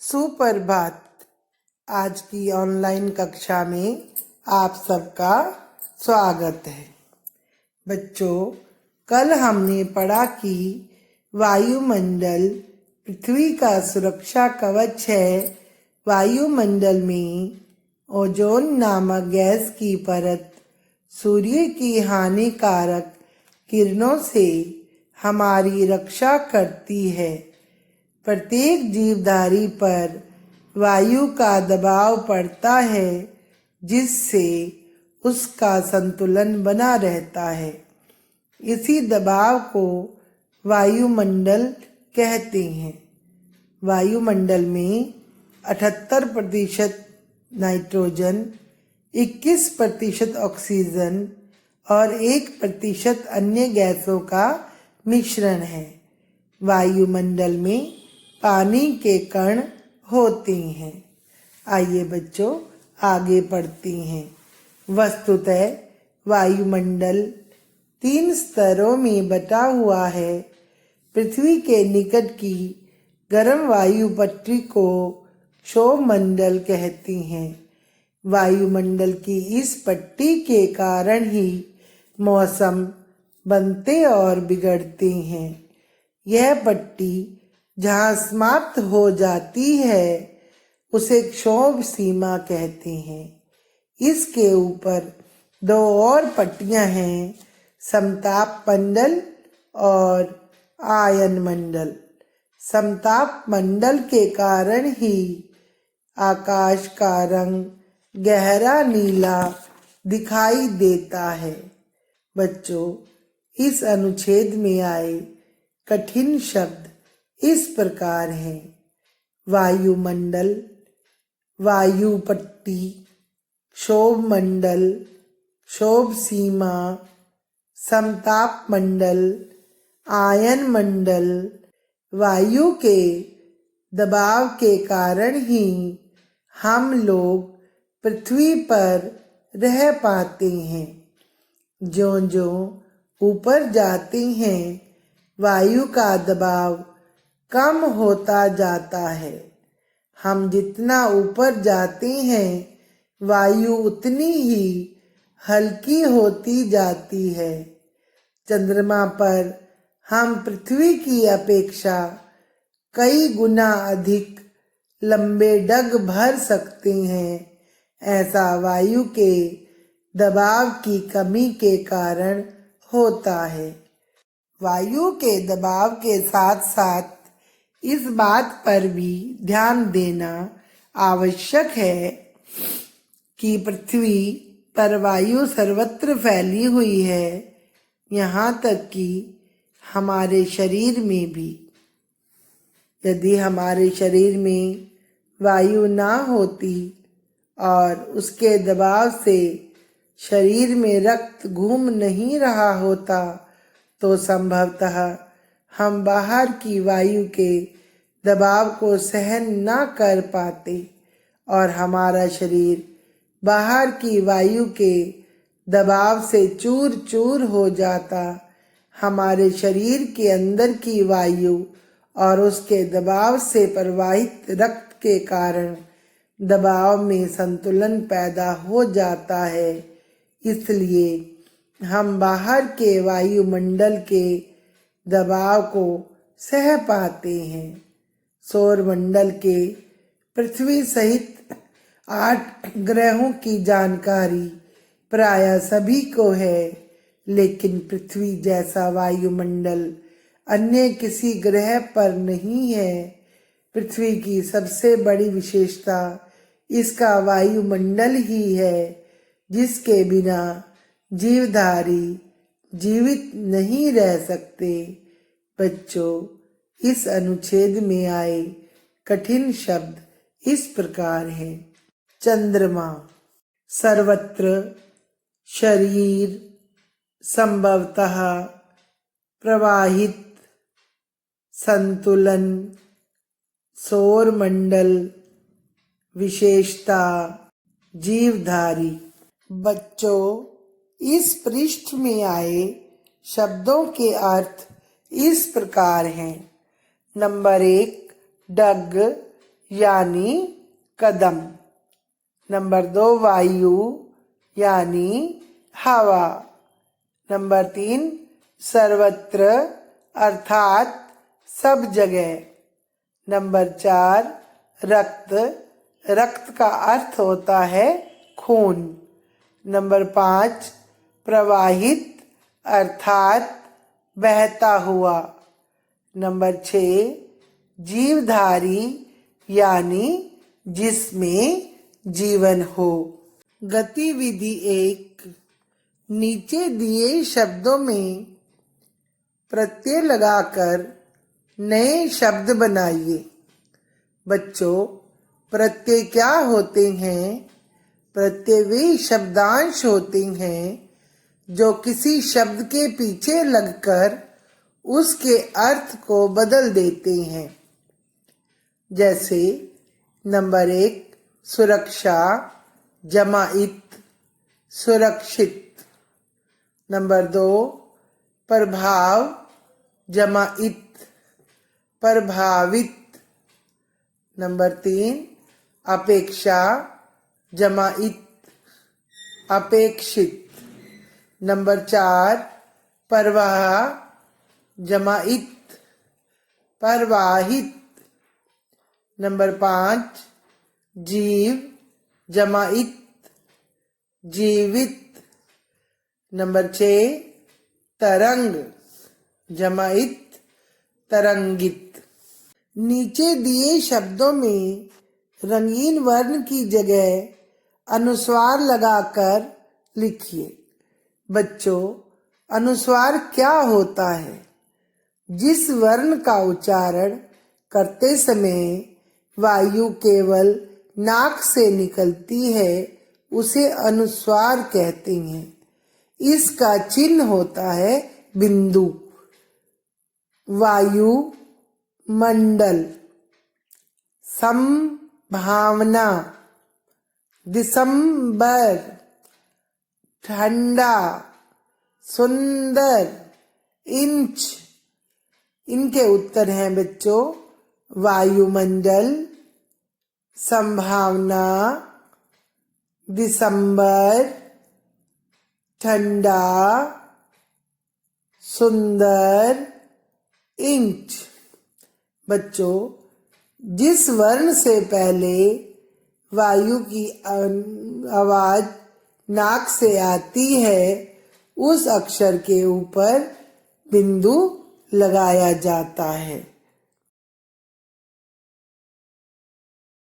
सुप्रभात। आज की ऑनलाइन कक्षा में आप सबका स्वागत है। बच्चों, कल हमने पढ़ा कि वायुमंडल पृथ्वी का सुरक्षा कवच है। वायुमंडल में ओजोन नामक गैस की परत सूर्य की हानिकारक किरणों से हमारी रक्षा करती है। प्रत्येक जीवधारी पर वायु का दबाव पड़ता है, जिससे उसका संतुलन बना रहता है। इसी दबाव को वायुमंडल कहते हैं। वायुमंडल में 78% नाइट्रोजन, 21% ऑक्सीजन और 1% अन्य गैसों का मिश्रण है। वायुमंडल में पानी के कण होते हैं। आइए बच्चों, आगे पढ़ते हैं। वस्तुतः वायुमंडल 3 स्तरों में बटा हुआ है। पृथ्वी के निकट की गर्म वायु पट्टी को क्षोभमंडल कहते हैं। वायुमंडल की इस पट्टी के कारण ही मौसम बनते और बिगड़ते हैं। यह पट्टी जहाँ समाप्त हो जाती है, उसे क्षोभ सीमा कहते हैं। इसके ऊपर 2 और पट्टियां हैं, समताप मंडल और आयन मंडल। समताप मंडल के कारण ही आकाश का रंग गहरा नीला दिखाई देता है। बच्चों, इस अनुच्छेद में आए कठिन शब्द इस प्रकार हैं: वायुमंडल, वायु पट्टी, क्षोभमंडल, क्षोभ सीमा, समताप मंडल, आयन मंडल। वायु के दबाव के कारण ही हम लोग पृथ्वी पर रह पाते हैं। ज्यों-ज्यों ऊपर जाते हैं, वायु का दबाव कम होता जाता है। हम जितना ऊपर जाते हैं, वायु उतनी ही हल्की होती जाती है। चंद्रमा पर हम पृथ्वी की अपेक्षा कई गुना अधिक लंबे डग भर सकते हैं। ऐसा वायु के दबाव की कमी के कारण होता है। वायु के दबाव के साथ साथ इस बात पर भी ध्यान देना आवश्यक है कि पृथ्वी पर वायु सर्वत्र फैली हुई है, यहाँ तक कि हमारे शरीर में भी। यदि हमारे शरीर में वायु ना होती और उसके दबाव से शरीर में रक्त घूम नहीं रहा होता, तो संभवतः हम बाहर की वायु के दबाव को सहन न कर पाते और हमारा शरीर बाहर की वायु के दबाव से चूर चूर हो जाता। हमारे शरीर के अंदर की वायु और उसके दबाव से प्रवाहित रक्त के कारण दबाव में संतुलन पैदा हो जाता है। इसलिए हम बाहर के वायुमंडल के दबाव को सह पाते हैं। सौरमंडल के पृथ्वी सहित 8 ग्रहों की जानकारी प्रायः सभी को है, लेकिन पृथ्वी जैसा वायुमंडल अन्य किसी ग्रह पर नहीं है। पृथ्वी की सबसे बड़ी विशेषता इसका वायुमंडल ही है, जिसके बिना जीवधारी जीवित नहीं रह सकते। बच्चों, इस अनुच्छेद में आए कठिन शब्द इस प्रकार हैं: चंद्रमा, सर्वत्र, शरीर, संभवतः, प्रवाहित, संतुलन, सौरमंडल, विशेषता, जीवधारी। बच्चों, इस पृष्ठ में आए शब्दों के अर्थ इस प्रकार हैं। नंबर 1, डग यानी कदम। नंबर 2 वायु यानी हवा। नंबर 3 सर्वत्र अर्थात सब जगह। नंबर 4 रक्त, रक्त का अर्थ होता है खून। नंबर 5 प्रवाहित अर्थात बहता हुआ। नंबर 6 जीवधारी यानी जिसमें जीवन हो। गतिविधि 1 नीचे दिए शब्दों में प्रत्यय लगाकर नए शब्द बनाइए। बच्चों, प्रत्यय क्या होते हैं? प्रत्यय वे शब्दांश होते हैं जो किसी शब्द के पीछे लगकर उसके अर्थ को बदल देते हैं। जैसे नंबर 1 सुरक्षा जमाइत सुरक्षित। नंबर 2 प्रभाव जमाइत प्रभावित। नंबर 3 अपेक्षा जमाइत अपेक्षित। नंबर 4 प्रवाह जमाइत प्रवाहित। नंबर 5 जीव जमाइत जीवित। नंबर 6 तरंग जमाइत तरंगित। नीचे दिए शब्दों में रंगीन वर्ण की जगह अनुस्वार लगाकर लिखिए। बच्चों, अनुस्वार क्या होता है? जिस वर्ण का उच्चारण करते समय वायु केवल नाक से निकलती है उसे अनुस्वार कहते हैं। इसका चिन्ह होता है बिंदु। वायु मंडल, संभावना, दिसंबर, ठंडा, सुंदर, इंच। इनके उत्तर हैं बच्चों वायुमंडल, संभावना, दिसंबर, ठंडा, सुंदर, इंच। बच्चों, जिस वर्ण से पहले वायु की आवाज नाक से आती है उस अक्षर के ऊपर बिंदु लगाया जाता है।